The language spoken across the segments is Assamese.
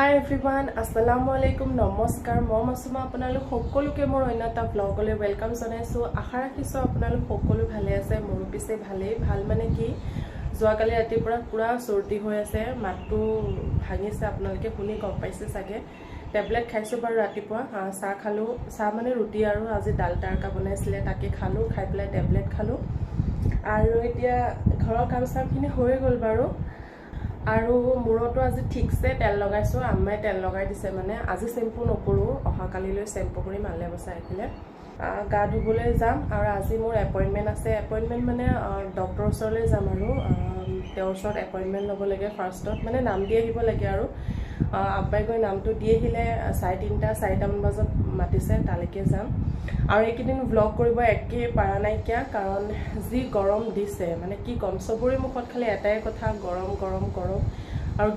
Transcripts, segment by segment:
Hi everyone, Assalamu alaikum, Namaskar, Mom Asuma আপোনালোক সকলোকে মোৰ অন্য এটা ব্লগলৈ ওয়েলকাম জনাইছো। আশা ৰাখিছো আপোনালোক সকলো ভালে আছে। মোৰ পিছে ভাল মানে কি যোৱাকালি ৰাতিৰ পৰা পুৰা চৰ্দি হৈ আছে, মাতটো ভাঙিছে, আপোনালোকে শুনি গম পাইছে চাগে। টেবলেট খাইছো বাৰু ৰাতিপুৱা, চাহ খালো, চাহ মানে ৰুটি আৰু আজি ডাল টাৰকা বনাইছিলে তাকে খালো, খাই পেলাই টেবলেট খালো আৰু এতিয়া ঘৰৰ কাম-চামখিনি হৈ গ'ল বাৰু। আৰু মূৰতো আজি ঠিকছে তেল লগাইছো, আম্মাই তেল লগাই দিছে, মানে আজি চেম্পু নকৰোঁ, অহাকালিলৈ চেম্পু কৰি মালে বচাই আহিলে গা ধুবলৈ যাম। আৰু আজি মোৰ এপইণ্টমেণ্ট আছে, এপইণ্টমেণ্ট মানে ডক্টৰৰ ওচৰলৈ যাম আৰু তেওঁৰ ওচৰত এপইণ্টমেণ্ট ল'ব লাগে। ফাৰ্ষ্টত মানে নাম দি আহিব লাগে আৰু আব্বাই গৈ নামটো দি আহিলে 3:30-4টামান বজাত মাতিছে, তালৈকে যাম। আৰু এইকেইদিন ভ্লগ কৰিব একেই পৰা নাইকিয়া, কাৰণ যি গৰম দিছে মানে কি ক'ম, চবৰে মুখত খালি এটাই কথা, গৰম গৰম গৰম। আৰু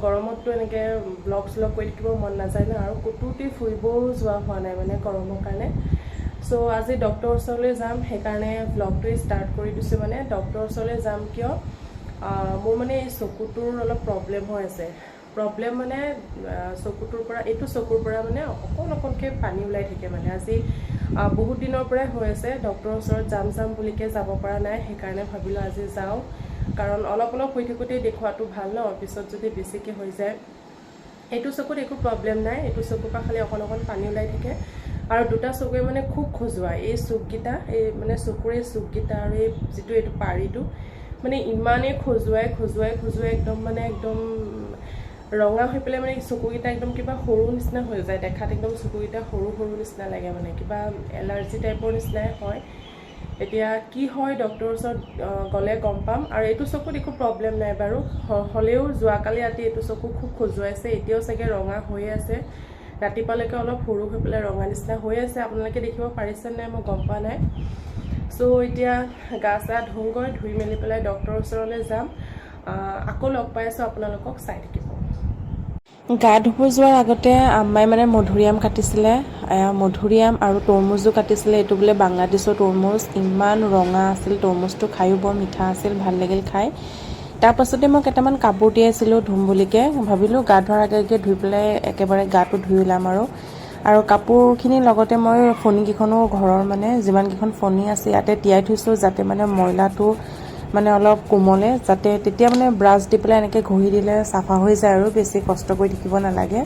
গৰমততো এনেকৈ ব্লগ শ্লগ কৰি থাকিব মন নাযায় ন, আৰু ক'তোতে ফুৰিবও যোৱা হোৱা নাই মানে গৰমৰ কাৰণে। চ' আজি ডক্টৰৰ ওচৰলৈ যাম, সেইকাৰণে ভ্লগটোৱে ষ্টাৰ্ট কৰি দিছোঁ। মানে ডক্টৰৰ ওচৰলৈ যাম কিয়, মোৰ মানে এই চকুটোৰ অলপ প্ৰব্লেম হৈ আছে। প্ৰব্লেম মানে চকুটোৰ পৰা, এইটো চকুৰ পৰা মানে অকণকৈ পানী ওলাই থাকে, মানে আজি বহুত দিনৰ পৰাই হৈ আছে। ডক্টৰৰ ওচৰত যাম বুলিকৈ যাব পৰা নাই, সেইকাৰণে ভাবিলোঁ আজি যাওঁ, কাৰণ অলপ হৈ থাকোঁতেই দেখুৱাটো ভাল ন, পিছত যদি বেছিকৈ হৈ যায়। এইটো চকুত একো প্ৰব্লেম নাই, এইটো চকুৰ পৰা খালি অকণ পানী ওলাই থাকে, আৰু দুটা চকুৱে মানে খুব খজুৱাই, এই চুককেইটা, এই মানে চকুৰ এই চুককেইটা আৰু এই যিটো এইটো পাৰিটো মানে ইমানেই খজুৱাই একদম মানে একদম ৰঙা হৈ পেলাই, মানে চকুকেইটা একদম কিবা সৰু নিচিনা হৈ যায়, দেখাত একদম চকুকেইটা সৰু নিচিনা লাগে, মানে কিবা এলাৰ্জি টাইপৰ নিচিনাই হয়। এতিয়া কি হয় ডক্টৰৰ ওচৰত গ'লে গম পাম। আৰু এইটো চকুত একো প্ৰব্লেম নাই বাৰু, হ'লেও যোৱাকালি ৰাতি এইটো চকু খুব খজুৱাইছে, এতিয়াও চাগে ৰঙা হৈ আছে, ৰাতিপুৱালৈকে অলপ সৰু হৈ পেলাই ৰঙা নিচিনা হৈ আছে। আপোনালোকে দেখিব পাৰিছে নাই মই গম পোৱা নাই। চ' এতিয়া গা চা ধুওঁগৈ, ধুই মেলি পেলাই ডক্টৰৰ ওচৰলৈ যাম। আকৌ লগ পাই আছোঁ আপোনালোকক, চাই থাকিব। গা ধুব যোৱাৰ আগতে আম্মাই মানে মধুৰিআম কাটিছিলে, মধুৰিআম আৰু তৰমুজো কাটিছিলে। এইটো বোলে বাংলাদেশৰ তৰমুজ, ইমান ৰঙা আছিল তৰমুজটো, খায়ো বৰ মিঠা আছিল, ভাল লাগিল খাই। তাৰপাছতে মই কেইটামান কাপোৰ তিয়াইছিলোঁ ধুম বুলিকৈ, ভাবিলোঁ গা ধোৱাৰ আগে ধুই পেলাই একেবাৰে গাটো ধুই ওলাম আৰু কাপোৰখিনিৰ লগতে মই ফণীকেইখনো ঘৰৰ মানে যিমানকেইখন ফণী আছে ইয়াতে তিয়াই থৈছোঁ, যাতে মানে ময়লাটো মানে অলপ কোমলে, যাতে তেতিয়া মানে ব্ৰাছ দি পেলাই এনেকৈ ঘঁহি দিলে চাফা হৈ যায় আৰু বেছি কষ্ট কৰি থাকিব নালাগে।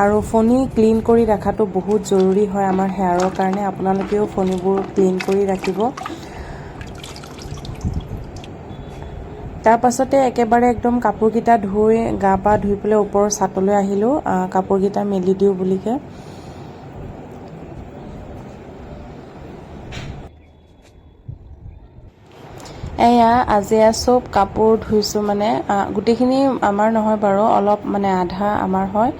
আৰু ফণী ক্লিন কৰি ৰখাটো বহুত জৰুৰী হয় আমাৰ হেয়াৰৰ কাৰণে, আপোনালোকেও ফণীবোৰ ক্লিন কৰি ৰাখিব। তাৰপাছতে একেবাৰে একদম কাপোৰকেইটা ধুই গা পা ধুই পেলাই ওপৰৰ ছাটলৈ আহিলোঁ, কাপোৰকেইটা মেলি দিওঁ বুলিকৈ। এয়া আজি চব কাপোৰ ধুইছোঁ, মানে গোটেইখিনি আমাৰ নহয় বাৰু, অলপ মানে আধা আমাৰ হয়।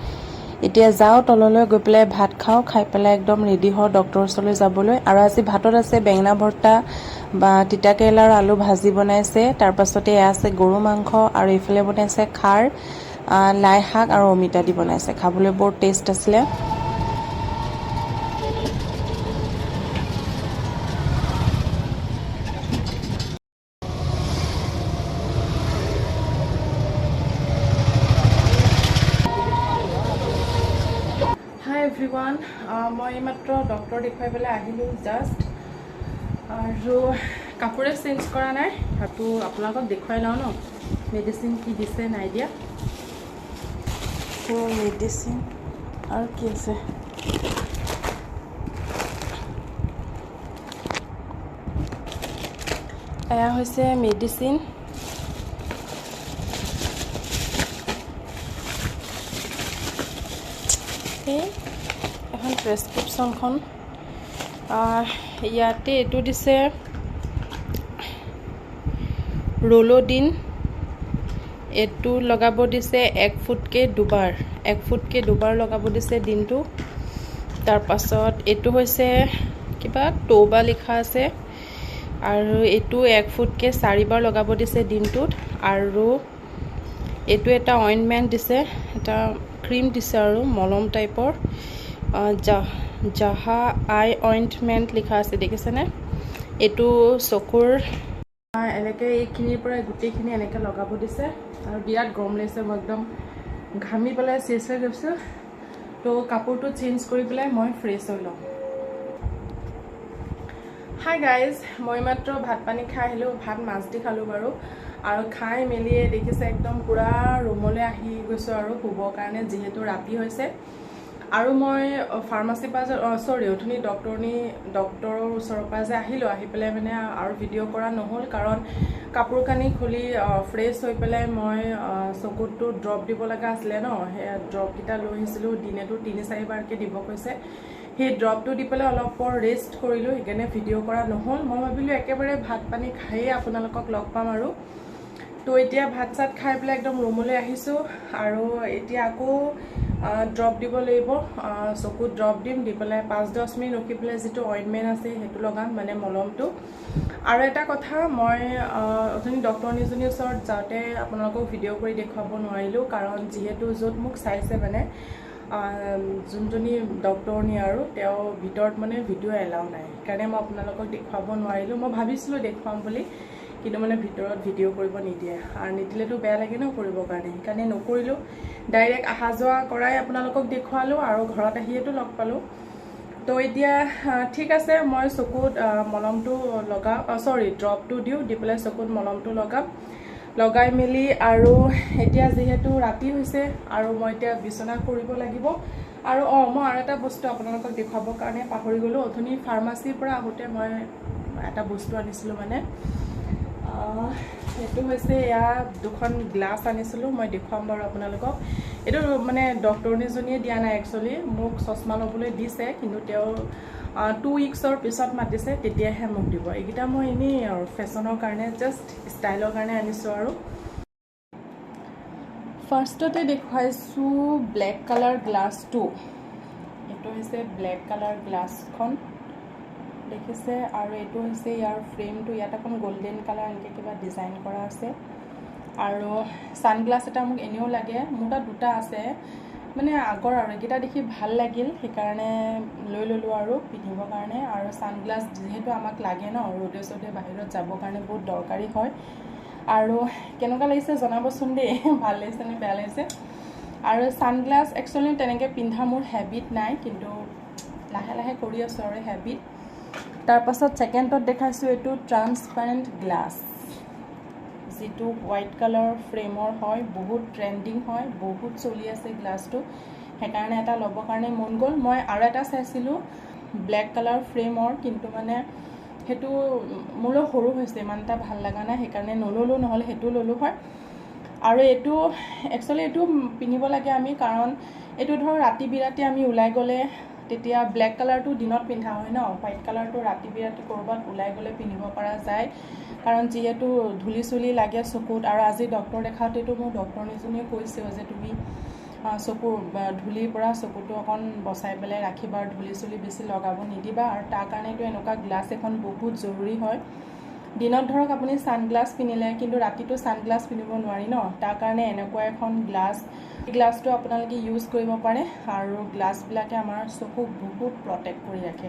এতিয়া যাওঁ তললৈ, গৈ পেলাই ভাত খাওঁ, খাই পেলাই একদম ৰেডি হওঁ ডক্টৰৰ ওচৰলৈ যাবলৈ। আৰু আজি ভাতত আছে বেঙেনা ভৰ্তা বা তিতাকেৰেলা আৰু আলু ভাজি বনাইছে, তাৰপাছতে এয়া আছে গৰু মাংস, আৰু এইফালে বনাইছে খাৰ, লাই শাক আৰু অমিতা দি বনাইছে, খাবলৈ বৰ টেষ্ট আছিলে। হাই এভৰিৱান, মই এইমাত্ৰ ডক্টৰ দেখুৱাই পেলাই আহিলোঁ জাষ্ট, আৰু কাপোৰে চেঞ্জ কৰা নাই, ভাতো আপোনালোকক দেখুৱাই লওঁ ন, মেডিচিন কি দিছে নাই দিয়া। মেডিচিন আৰু কি আছে, এয়া হৈছে মেডিচিন, এখন প্ৰেছক্ৰিপশ্যনখন, ইয়াতে এইটো দিছে ৰ'ল'ডিন, এইটো লগাব দিছে 1 ফুটকৈ দুবাৰ লগাব দিছে দিনটো। তাৰপাছত এইটো হৈছে কিবা টৌবা লিখা আছে, আৰু এইটো 1 ফুটকৈ 4 বাৰ লগাব দিছে দিনটোত। আৰু এইটো এটা অইণ্টমেণ্ট দিছে, এটা ক্ৰীম দিছে আৰু মলম টাইপৰ, জাহা আই অইণ্টমেণ্ট লিখা আছে, দেখিছেনে? এইটো চকুৰ এনেকৈ এইখিনিৰ পৰা গোটেইখিনি এনেকৈ লগাব দিছে, আৰু বিৰাট গৰম লাগিছে, মই একদম ঘামি পেলাই চেচ হৈ গৈছোঁ তো কাপোৰটো চেঞ্জ কৰি পেলাই মই ফ্ৰেছ হৈ লওঁ হাই গাইজ মই মাত্ৰ ভাত পানী খাই আহিলোঁ ভাত মাছ দি খালোঁ বাৰু আৰু খাই মেলিয়ে দেখিছে একদম পুৰা ৰুমলৈ আহি গৈছোঁ আৰু শুবৰ কাৰণে যিহেতু ৰাতি হৈছে আৰু মই ফাৰ্মাচীৰ পৰা সৰি অথনি ডক্টৰৰ ওচৰৰ পৰা যে আহিলোঁ আহি পেলাই মানে আৰু ভিডিঅ' কৰা নহ'ল কাৰণ কাপোৰ কানি খুলি ফ্ৰেছ হৈ পেলাই মই চকুতটো ড্ৰপ দিব লগা আছিলে ন সেই ড্ৰপকেইটা লৈ আহিছিলোঁ দিনেটো 3-4 বাৰকৈ দিব কৈছে সেই ড্ৰপটো দি পেলাই অলপ পৰ ৰেষ্ট কৰিলোঁ সেইকাৰণে ভিডিঅ' কৰা নহ'ল মই ভাবিলোঁ একেবাৰে ভাত পানী খায়েই আপোনালোকক লগ পাম আৰু তো এতিয়া ভাত চাত খাই পেলাই একদম ৰুমলৈ আহিছোঁ আৰু এতিয়া আকৌ ড্ৰপ দিব লাগিব চকুত ড্ৰপ দিম দি পেলাই 5-10 মিনিট ৰখি পেলাই যিটো অইনমেণ্ট আছে সেইটো লগাম মানে মলমটো আৰু এটা কথা মই অথনি ডক্টৰনীজনীৰ ওচৰত যাওঁতে আপোনালোকক ভিডিঅ' কৰি দেখুৱাব নোৱাৰিলোঁ কাৰণ যিহেতু য'ত মোক চাইছে মানে যোনজনী ডক্টৰনী আৰু তেওঁ ভিতৰত মানে ভিডিঅ' এলাউ নাই সেইকাৰণে মই আপোনালোকক দেখুৱাব নোৱাৰিলোঁ মই ভাবিছিলোঁ দেখুৱাম বুলি কিন্তু মানে ভিতৰত ভিডিঅ' কৰিব নিদিয়ে আৰু নিদিলেতো বেয়া লাগে ন কৰিবৰ কাৰণে সেইকাৰণে নকৰিলোঁ ডাইৰেক্ট অহা যোৱা কৰাই আপোনালোকক দেখুৱালোঁ আৰু ঘৰত আহিয়েতো লগ পালোঁ তো এতিয়া ঠিক আছে মই চকুত মলমটো লগাওঁ সৰি ড্ৰপটো দিওঁ দি পেলাই চকুত মলমটো লগাই মেলি আৰু এতিয়া যিহেতু ৰাতি হৈছে আৰু মই এতিয়া বিচনা কৰিব লাগিব আৰু মই আৰু এটা বস্তু আপোনালোকক দেখুৱাবৰ কাৰণে পাহৰি গ'লোঁ অথনি ফাৰ্মাচীৰ পৰা আহোঁতে মই এটা বস্তু আনিছিলোঁ মানে এইটো হৈছে এয়া দুখন গ্লাছ আনিছিলোঁ মই দেখুৱাম বাৰু আপোনালোকক এইটো মানে ডক্টৰনীজনীয়ে দিয়া নাই একচুৱেলি মোক চশমা ল'বলৈ দিছে কিন্তু তেওঁ 2 উইক্সৰ পিছত মাতিছে তেতিয়াহে মোক দিব এইকেইটা মই এনেই আৰু ফেশ্বনৰ কাৰণে জাষ্ট ষ্টাইলৰ কাৰণে আনিছোঁ আৰু ফাৰ্ষ্টতে দেখুৱাইছোঁ ব্লেক কালাৰ গ্লাছটো এইটো হৈছে ব্লেক কালাৰ গ্লাছখন দেখিছে আৰু এইটো হৈছে ইয়াৰ ফ্ৰেমটো ইয়াত এখন গোল্ডেন কালাৰ এনেকৈ কিবা ডিজাইন কৰা আছে আৰু ছানগ্লাছ এটা মোক এনেও লাগে মোৰ তাত দুটা আছে মানে আগৰ আৰু এইকেইটা দেখি ভাল লাগিল সেইকাৰণে লৈ ল'লোঁ আৰু পিন্ধিবৰ কাৰণে আৰু ছানগ্লাছ যিহেতু আমাক লাগে ন ৰ'দে চ'দে বাহিৰত যাবৰ কাৰণে বহুত দৰকাৰী হয় আৰু কেনেকুৱা লাগিছে জনাবচোন দেই ভাল লাগিছে নে বেয়া লাগিছে আৰু ছানগ্লাছ একচুৱেলি তেনেকৈ পিন্ধা মোৰ হেবিট নাই কিন্তু লাহে লাহে কৰি আছোঁ আৰু হেবিট তাৰপাছত ছেকেণ্ডত দেখাইছোঁ এইটো ট্ৰান্সপাৰেণ্ট গ্লাছ যিটো হোৱাইট কালাৰ ফ্ৰেমৰ হয় বহুত ট্ৰেণ্ডিং হয় বহুত চলি আছে গ্লাছটো সেইকাৰণে এটা ল'বৰ কাৰণে মন গ'ল মই আৰু এটা চাইছিলোঁ ব্লেক কালাৰ ফ্ৰেমৰ কিন্তু মানে সেইটো মোলৈ সৰু হৈছে ইমান এটা ভাল লগা নাই সেইকাৰণে নল'লোঁ নহ'লে সেইটো ল'লোঁ হয় আৰু এইটো একচুৱেলি এইটো পিন্ধিব লাগে আমি কাৰণ এইটো ধৰক ৰাতি বিৰাতি আমি ওলাই গ'লে তেতিয়া ব্লেক কালাৰটো দিনত পিন্ধা হয় ন হোৱাইট কালাৰটো ৰাতি বিৰাতি ক'ৰবাত ওলাই গ'লে পিন্ধিব পৰা যায় কাৰণ যিহেতু ধূলি চুলি লাগে চকুত আৰু আজি ডক্টৰ দেখাওঁতেতো মোৰ ডক্টৰনীজনীয়ে কৈছেও যে তুমি চকুৰ ধূলিৰ পৰা চকুটো অকণ বচাই পেলাই ৰাখিবা আৰু ধূলি চুলি বেছি লগাব নিদিবা আৰু তাৰ কাৰণেতো এনেকুৱা গ্লাছ এখন বহুত জৰুৰী হয় দিনত ধৰক আপুনি ছানগ্লাছ পিন্ধিলে কিন্তু ৰাতিটো ছানগ্লাছ পিন্ধিব নোৱাৰি ন তাৰ কাৰণে এনেকুৱা এখন গ্লাছটো আপোনালোকে ইউজ কৰিব পাৰে আৰু গ্লাছবিলাকে আমাৰ চকুক বহুত প্ৰটেক্ট কৰি ৰাখে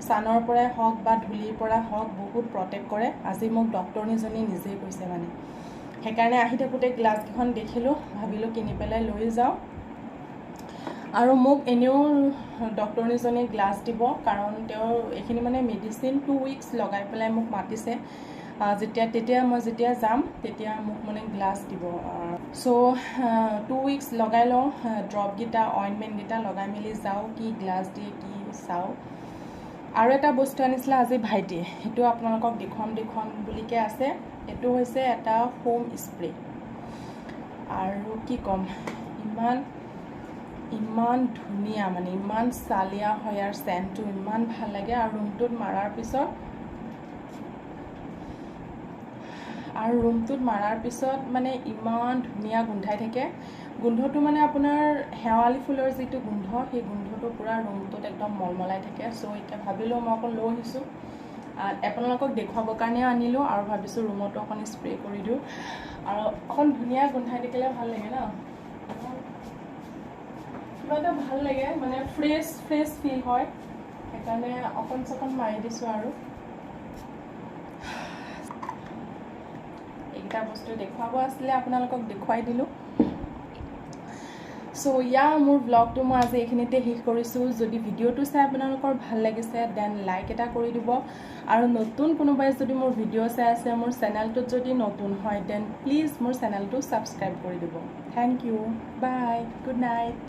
ছানৰ পৰাই হওক বা ধূলিৰ পৰা হওক বহুত প্ৰটেক্ট কৰে আজি মোক ডক্টৰনীজনী নিজেই কৈছে মানে সেইকাৰণে আহি থাকোঁতে গ্লাছকেইখন দেখিলোঁ ভাবিলোঁ কিনি পেলাই লৈ যাওঁ আৰু মোক এনেও ডক্টৰনীজনীয়ে গ্লাছ দিব কাৰণ তেওঁৰ এইখিনি মানে মেডিচিন 2 উইক্স লগাই পেলাই মোক মাতিছে তেতিয়া মই যেতিয়া যাম তেতিয়া মোক মানে গ্লাছ দিব চ' 2 উইক্স লগাই লওঁ ড্ৰপকেইটা অইনমেণ্টকেইটা লগাই মেলি যাওঁ কি গ্লাছ দিয়ে কি চাওঁ আৰু এটা বস্তু আনিছিলে আজি ভাইটিয়ে সেইটো আপোনালোকক দেখুৱাম বুলিকৈ আছে এইটো হৈছে এটা হোম স্প্ৰে আৰু কি ক'ম ইমান ধুনীয়া মানে ইমান চালিয়া হয় আৰু চেণ্টটো ইমান ভাল লাগে আৰু ৰুমটোত মাৰাৰ পিছত মানে ইমান ধুনীয়া গোন্ধাই থাকে গোন্ধটো মানে আপোনাৰ শেৱালি ফুলৰ যিটো গোন্ধ সেই গোন্ধটো পূৰা ৰুমটোত একদম মলমলাই থাকে চ' এতিয়া ভাবিলোঁ মই অকণ লৈ আহিছোঁ আপোনালোকক দেখুৱাবৰ কাৰণেও আনিলোঁ আৰু ভাবিছোঁ ৰুমতো অকণ স্প্ৰে কৰি দিওঁ আৰু অকণ ধুনীয়া গোন্ধাই থাকিলে ভাল লাগে ন কিবা এটা ভাল লাগে মানে ফ্ৰেছ ফিল হয় সেইকাৰণে অকণ চকণ মাৰি দিছোঁ আৰু এইকেইটা বস্তু দেখুৱাব আছিলে আপোনালোকক দেখুৱাই দিলোঁ সো ইয়া মোৰ ব্লগটো মই আজি এইখিনিতে শেষ কৰিছোঁ যদি ভিডিঅ'টো চাই আপোনালোকৰ ভাল লাগিছে দেন লাইক এটা কৰি দিব আৰু নতুন কোনোবাই যদি মোৰ ভিডিঅ' চাই আছে মোৰ চেনেলটোত যদি নতুন হয় দেন প্লিজ মোৰ চেনেলটো ছাবস্ক্ৰাইব কৰি দিব thank you bye good night